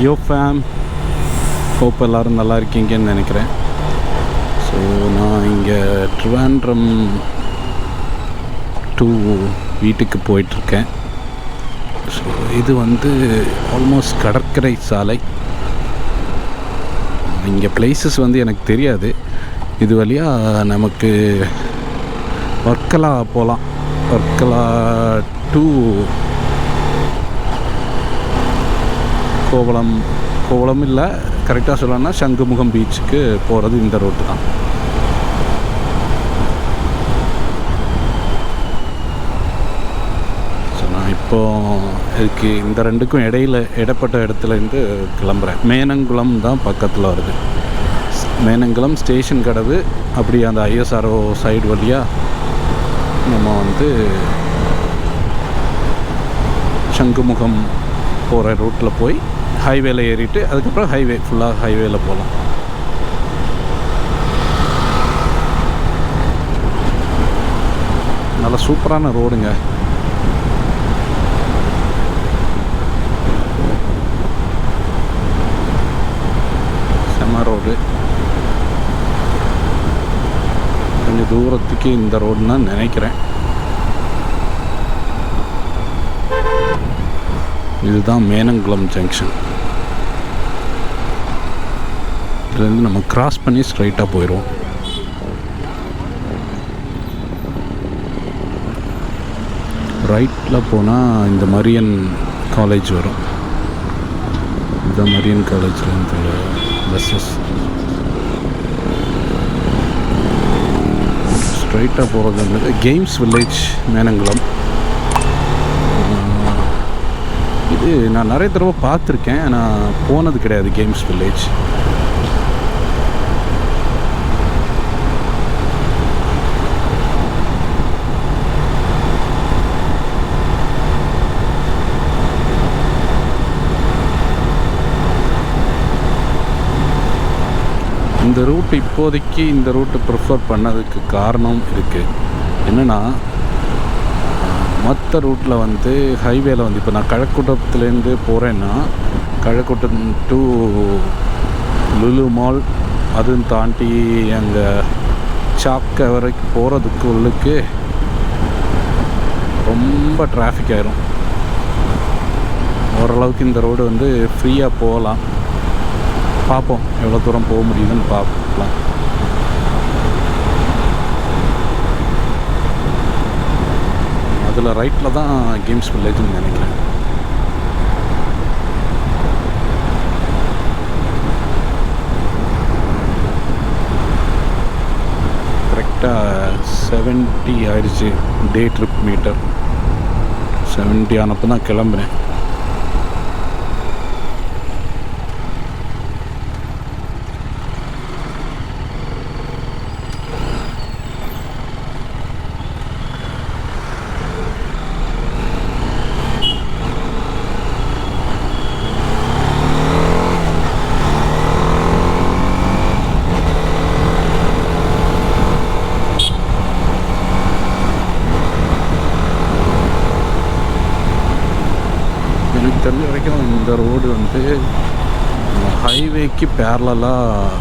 யோ fame, hope எல்லோரும் நல்லா இருக்கீங்கன்னு நினைக்கிறேன். ஸோ நான் இங்கே ட்ரிவாண்ட்ரம் டு வீட்டுக்கு போயிட்டுருக்கேன். ஸோ இது வந்து ஆல்மோஸ்ட் கடற்கரை சாலை. இங்கே பிளேசஸ் வந்து எனக்கு தெரியாது. இது வழியாக நமக்கு வர்க்கலா போகலாம். வர்க்கலா டு கோவளம் இல்லை, கரெக்டாக சொல்லணும்னா சங்குமுகம் பீச்சுக்கு போகிறது இந்த ரோட்டு தான். ஸோ நான் இப்போது இதுக்கு இந்த ரெண்டுக்கும் இடப்பட்ட இடத்துலேருந்து கிளம்புறேன். மேனங்குளம் தான் பக்கத்தில் வருது. மேனங்குளம் ஸ்டேஷன் கடவு, அப்படி அந்த ஐஎஸ்ஆர்ஓ சைடு வழியாக நம்ம வந்து சங்குமுகம் போகிற ரூட்டில் போய் ஹைவேல ஏறிட்டு அதுக்கப்புறம் ஃபுல்லாக ஹைவேல போகலாம். நல்ல சூப்பரான ரோடுங்க. செம்ம ரோடு. கொஞ்சம் தூரத்துக்கு இந்த ரோடுன்னு நினைக்கிறேன். இதுதான் மேனங்குளம் ஜங்ஷன். இதுலேருந்து நம்ம கிராஸ் பண்ணி ஸ்ட்ரைட்டாக போயிடுவோம். ரைட்டில் போனால் இந்த மரியன் காலேஜ் வரும். இதுதான் மரியன் காலேஜ்லேருந்து பஸ்ஸஸ். ஸ்ட்ரைட்டாக போகிறது கேம்ஸ் வில்லேஜ் மேனங்குளம். இது நான் நிறைய தடவை பார்த்துருக்கேன், நான் போனது கிடையாது கேம்ஸ் வில்லேஜ். இந்த ரூட் இப்போதைக்கு இந்த ரூட்டு ப்ரிஃபர் பண்ணதுக்கு காரணம் இருக்குது. என்னென்னா, மற்ற ரூட்டில் வந்து ஹைவேல வந்து இப்போ நான் கழக்கூட்டத்துலேருந்து போகிறேன்னா கழக்கூட்டம் டு லுலு மால், அதுவும் தாண்டி அங்கே சாக்க வரைக்கும் போகிறதுக்கு உள்ளுக்கு ரொம்ப டிராஃபிக் ஆயிரும். ஓரளவுக்கு இந்த ரோடு வந்து ஃப்ரீயாக போகலாம். பார்ப்போம் எவ்வளோ தூரம் போக முடியுதுன்னு பார்க்கலாம். அதில் ரைட்டில் தான் கேம்ஸ் வில்லேஜ்னு நினைக்கிறேன். கரெக்டாக 70 ஆயிடுச்சு டே ட்ரிப் மீட்டர். 70 ஆனப்போ தான் கிளம்புனேன். தெரிஞ்ச வரைக்கும் இந்த ரோடு வந்து ஹைவேக்கு பேரலாக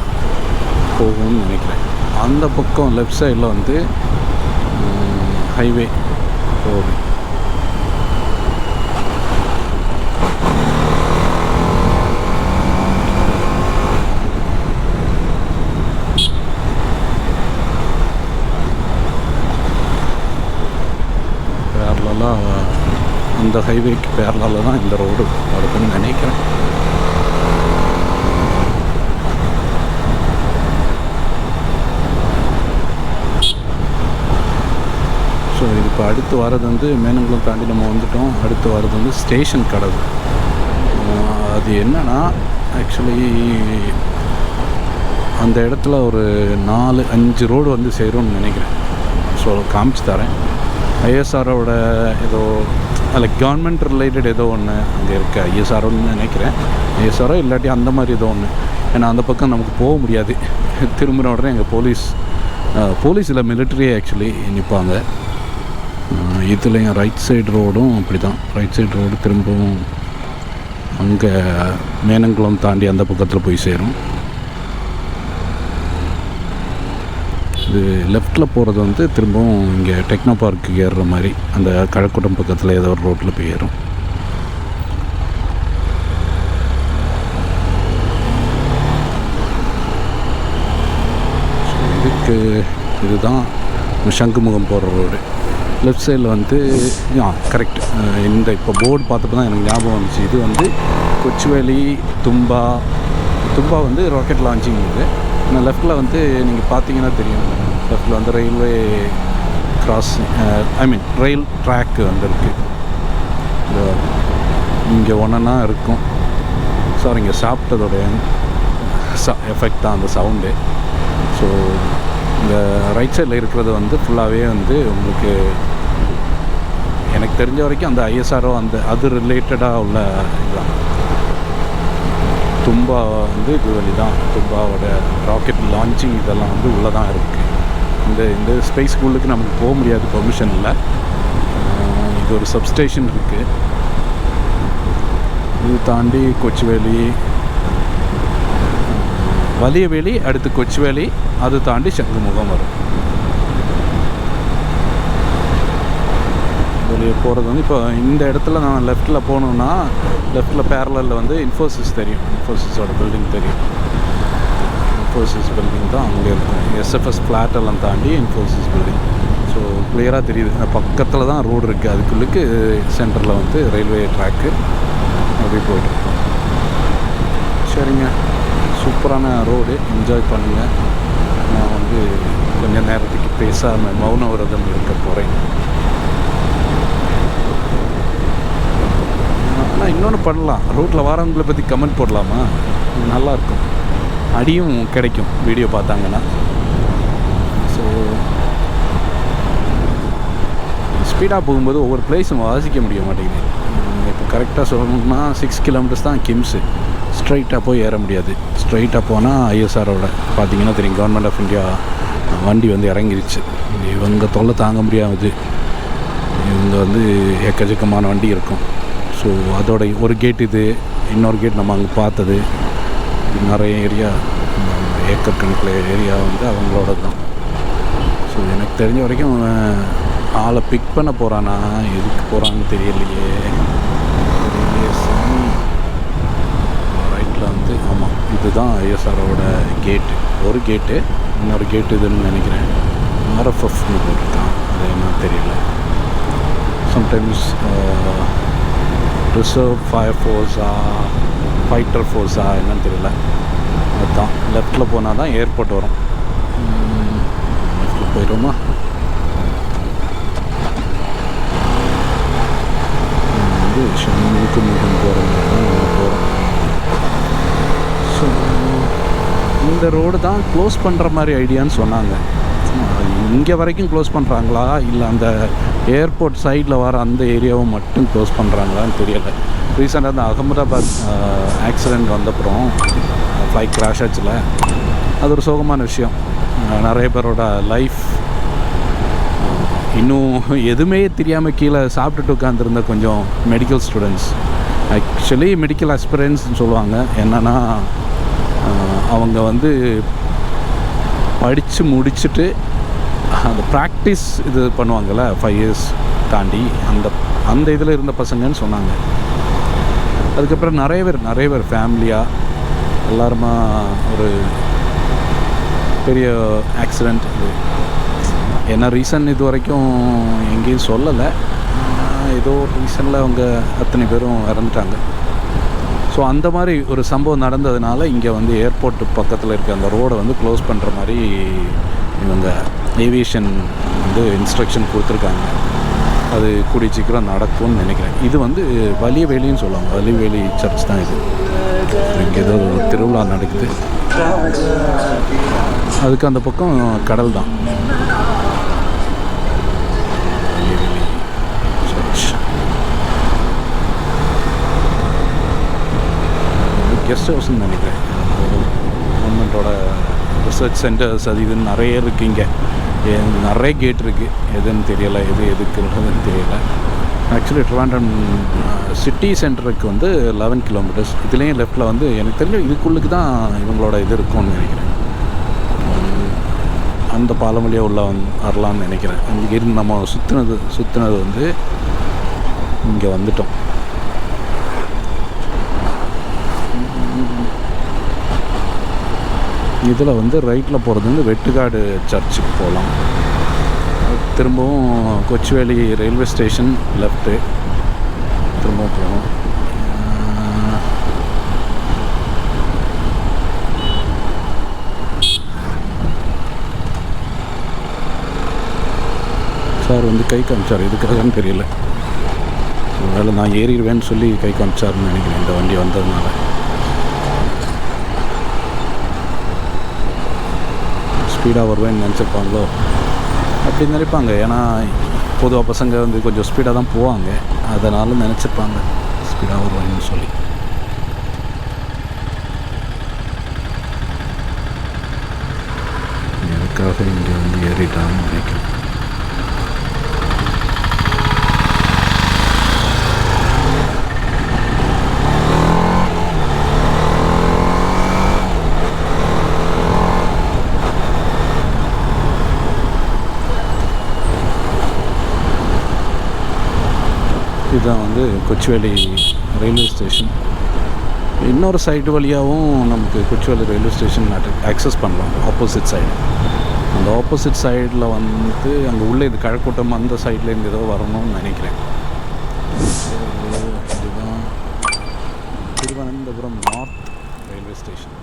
போகும்னு நினைக்கிறேன். அந்த பக்கம் லெஃப்ட் சைடில் வந்து ஹைவே போகுது. பேரலாக அந்த ஹைவேக்கு பேரலாக தான் இந்த ரோடு வருதுன்னு நினைக்கிறேன். ஸோ இது இப்போ அடுத்து வர்றது வந்து மேனங்குளம் தாண்டி நம்ம வந்துட்டோம். அடுத்து வர்றது வந்து ஸ்டேஷன் கடவு. அது என்னன்னா, ஆக்சுவலி அந்த இடத்துல ஒரு 4-5 ரோடு வந்து சேரும்னு நினைக்கிறேன். ஸோ காமிச்சு தரேன். ஐஎஸ்ஆரோட ஏதோ லைக் கவர்மெண்ட் ரிலேட்டட் ஏதோ ஒன்று அங்கே இருக்குது. ஐஎஸ்ஆரோன்னு நினைக்கிறேன். ஐஎஸ்ஆரோ இல்லாட்டி அந்த மாதிரி ஏதோ ஒன்று. ஏன்னா அந்த பக்கம் நமக்கு போக முடியாது. திரும்பின உடனே எங்கள் போலீஸ் இல்லை மிலிட்ரியே ஆக்சுவலி நிற்பாங்க. இதுலேயும் ரைட் சைடு ரோடும் அப்படி தான். ரைட் சைடு ரோடு திரும்பவும் அங்கே அங்கே மேனங்குளம் தாண்டி அந்த பக்கத்தில் போய் சேரும். இது லெஃப்டில் போகிறது வந்து திரும்பவும் இங்கே டெக்னோ பார்க்கு ஏறுற மாதிரி அந்த கழக்கூட்டம் பக்கத்தில் ஏதோ ஒரு ரோட்டில் போய் ஏறும். இதுக்கு இதுதான் சங்குமுகம் போகிற ரோடு. லெஃப்ட் சைடில் வந்து கரெக்ட் இந்த இப்போ போர்டு பார்த்தப்போ தான் எனக்கு ஞாபகம் வந்துச்சு. இது வந்து கொச்சுவேலி தும்பா வந்து ராக்கெட் லான்ச்சிங். இது ஆனால் லெஃப்டில் வந்து நீங்கள் பார்த்தீங்கன்னா தெரியும், லெஃப்டில் வந்து ரயில்வே கிராஸிங் ரயில் ட்ராக்கு வந்துருக்கு. இங்கே ஒன்றா இருக்கும். சார் இங்கே சாப்பிட்டதோடைய எஃபெக்ட் தான் அந்த சவுண்டு. ஸோ இந்த ரைட் சைடில் இருக்கிறது வந்து ஃபுல்லாகவே வந்து உங்களுக்கு எனக்கு தெரிஞ்ச வரைக்கும் அந்த ஐஎஸ்ஆர்ஓ அது ரிலேட்டடாக உள்ள இதுதான். தும்பா வந்து இது வழி தான் தும்பாவோட ராக்கெட் லான்ச்சிங் இதெல்லாம் வந்து உள்ளே தான் இருக்குது. இந்த ஸ்பேஸ் ஸ்கூலுக்கு நமக்கு போக முடியாது, பெர்மிஷன் இல்லை. இது ஒரு சப்ஸ்டேஷன் இருக்குது. இது தாண்டி கொச்சுவேலி, வலியவேலி, அடுத்து கொச்சுவேலி, அது தாண்டி சங்குமுகம் வரும். வெளியே போகிறது வந்து இப்போ இந்த இடத்துல நான் லெஃப்ட்டில் போகணுன்னா லெஃப்ட்டில் பேரலில் வந்து இன்ஃபோசிஸ் தெரியும், இன்ஃபோசிஸோட பில்டிங் தெரியும். இன்ஃபோசிஸ் பில்டிங் தான் அங்கே இருக்கும். எஸ்எஃப்எஸ் ஃப்ளாட்டெல்லாம் தாண்டி இன்ஃபோசிஸ் பில்டிங். ஸோ கிளியராக தெரியுது. பக்கத்தில் தான் ரோடு இருக்குது. அதுக்குள்ளுக்கு சென்டரில் வந்து ரயில்வே ட்ராக்கு அப்படி போய்ட்டு. சரிங்க, சூப்பரான ரோடு, என்ஜாய் பண்ணுங்கள். நான் வந்து கொஞ்சம் நேரத்துக்கு பேசாமல் மௌன விரதம் இருக்க போகிறேன். ஆனால் இன்னொன்று பண்ணலாம், ரோட்டில் வரவங்களை பற்றி கமெண்ட் போடலாமா? நல்லாயிருக்கும், அடியும் கிடைக்கும் வீடியோ பார்த்தாங்கன்னா. ஸோ ஸ்பீடாக போகும்போது ஒவ்வொரு பிளேஸும் வாசிக்க முடிய மாட்டேங்குது. இப்போ கரெக்டாக சொல்லணும்னா 6 கிலோமீட்டர்ஸ் தான் கிம்ஸு. ஸ்ட்ரைட்டாக போய் ஏற முடியாது. ஸ்ட்ரைட்டாக போனால் ஐஎஸ்ஆரோட பார்த்தீங்கன்னா தெரியும், கவர்மெண்ட் ஆஃப் இந்தியா வண்டி வந்து இறங்கிருச்சு. இவங்க தொல்லை தாங்க முடியாது. இவங்க வந்து எக்கச்சக்கமான வண்டி இருக்கும். ஸோ அதோட ஒரு கேட் இது, இன்னொரு கேட் நம்ம அங்கே பார்த்தது. நிறைய ஏரியா, ஏக்கர் கணக்கில் ஏரியா வந்து அவங்களோட தான். ஸோ எனக்கு தெரிஞ்ச வரைக்கும் ஆளை பிக் பண்ண போகிறானா, எதுக்கு போகிறான்னு தெரியலையே. ரைட்டில் வந்து ஆமாம், இதுதான் ஐஎஸ்ஆரோட கேட்டு. ஒரு கேட்டு, இன்னொரு கேட்டு இதுன்னு நினைக்கிறேன். ஆர்எஃப்எஃப்னு போட்டுருக்கான், அது என்ன தெரியல. சம்டைம்ஸ் ரிசர்வ் ஃபயர் ஃபோர்ஸா ஃபைட்டர் ஃபோர்ஸா என்னன்னு தெரியல. அதுதான் லெஃப்டில் போனால் தான் ஏர்போர்ட் வரும். லெஃப்டில் போயிடுவோமா? வந்து சங்குமுகம் போகிறோம். ஸோ இந்த ரோடு தான் க்ளோஸ் பண்ணுற மாதிரி ஐடியான்னு சொன்னாங்க. இங்கே வரைக்கும் க்ளோஸ் பண்ணுறாங்களா, இல்லை அந்த ஏர்போர்ட் சைடில் வர அந்த ஏரியாவை மட்டும் க்ளோஸ் பண்ணுறாங்களான்னு தெரியலை. ரீசெண்டாக அந்த அகமதாபாத் ஆக்சிடெண்ட் வந்தப்புறம் ஃப்ளைட் கிராஷ் ஆச்சுல, அது ஒரு சோகமான விஷயம். நிறைய பேரோட லைஃப் இன்னும் எதுவுமே தெரியாமல் கீழே சாப்பிட்டுட்டு உட்காந்துருந்த கொஞ்சம் மெடிக்கல் ஸ்டூடெண்ட்ஸ், ஆக்சுவலி மெடிக்கல் அஸ்பிரன்ஸ்னு சொல்லுவாங்க. என்னென்னா அவங்க வந்து படித்து முடிச்சுட்டு அந்த ப்ராக்டிஸ் இது பண்ணுவாங்கள்ல 5 இயர்ஸ் தாண்டி, அந்த இதில் இருந்த பசங்கன்னு சொன்னாங்க. அதுக்கப்புறம் நிறைய பேர் ஃபேமிலியாக எல்லாருமா ஒரு பெரிய ஆக்சிடெண்ட். என்ன ரீசன் இது வரைக்கும் எங்கேயும் சொல்லலை. ஏதோ ஒரு ரீசனில் அவங்க அத்தனை பேரும் இறந்துட்டாங்க. ஸோ அந்த மாதிரி ஒரு சம்பவம் நடந்ததுனால இங்கே வந்து ஏர்போர்ட்டு பக்கத்தில் இருக்க அந்த ரோடை வந்து க்ளோஸ் பண்ணுற மாதிரி இவங்க ஏவியேஷன் வந்து இன்ஸ்ட்ரக்ஷன் கொடுத்துருக்காங்க. அது கூடிய சீக்கிரம் நடக்கும்னு நினைக்கிறேன். இது வந்து வலியவேலின்னு சொல்லுவாங்க, வலியவேலி சர்ச் தான் இது. இங்கே ஏதோ திருவிழா நடக்குது. அதுக்கு அந்த பக்கம் கடல் தான். கெஸ்ட் ஹவுஸ்ன்னு நினைக்கிறேன். கவர்மெண்ட்டோட ரிசர்ச் சென்டர்ஸ் அது இதுன்னு நிறைய இருக்குது. இங்கே நிறைய கேட் இருக்குது. எதுன்னு தெரியலை, எதுக்குன்றதுன்னு தெரியலை. ஆக்சுவலி ட்ரிவாண்ட்ரம் சிட்டி சென்டருக்கு வந்து 11 கிலோமீட்டர்ஸ். இதுலேயும் லெஃப்ட்டில் வந்து எனக்கு தெரிஞ்ச இதுக்குள்ளுக்கு தான் இவங்களோட இது இருக்கும்னு நினைக்கிறேன். அந்த பாலம் வழியாக உள்ள வரலான்னு நினைக்கிறேன். அங்கே இருந்து நம்ம சுற்றுனது வந்து இங்கே வந்துட்டோம். இதில் வந்து ரைட்டில் போகிறது வந்து வெட்டுக்காடு சர்ச்சுக்கு போகலாம். திரும்பவும் கொச்சுவேலி ரயில்வே ஸ்டேஷன் லெஃப்ட்டு திரும்பவும் போகணும். சார் வந்து கை காமிச்சார், எதுக்காகன்னு தெரியல. ஒருவேளை நான் ஏறிடுவேன்னு சொல்லி கை காமிச்சாருன்னு நினைக்கிறேன் இந்த வண்டி வந்ததுனால. ஸ்பீடாக வருவேன்னு நினச்சிருப்பாங்களோ, அப்படி நினைப்பாங்க. ஏன்னா பொதுவாக பசங்க வந்து கொஞ்சம் ஸ்பீடாக தான் போவாங்க, அதனால் நினச்சிருப்பாங்க ஸ்பீடாக வருவாங்கன்னு சொல்லி. எதுக்காக இங்கே வந்து ஏறிட்டான்னு நினைக்கிறேன். இதுதான் வந்து கொச்சுவேலி ரயில்வே ஸ்டேஷன். இன்னொரு சைடு வழியாகவும் நமக்கு கொச்சுவேலி ரயில்வே ஸ்டேஷன் ஆக்சஸ் பண்ணலாம், ஆப்போசிட் சைடு. அந்த ஆப்போசிட் சைடில் வந்து அங்கே உள்ளே இது கழக்கூட்டம் அந்த சைட்லேருந்து ஏதோ வரணும்னு நினைக்கிறேன். இதுதான் திருவனந்தபுரம் நார்த் ரயில்வே ஸ்டேஷன்.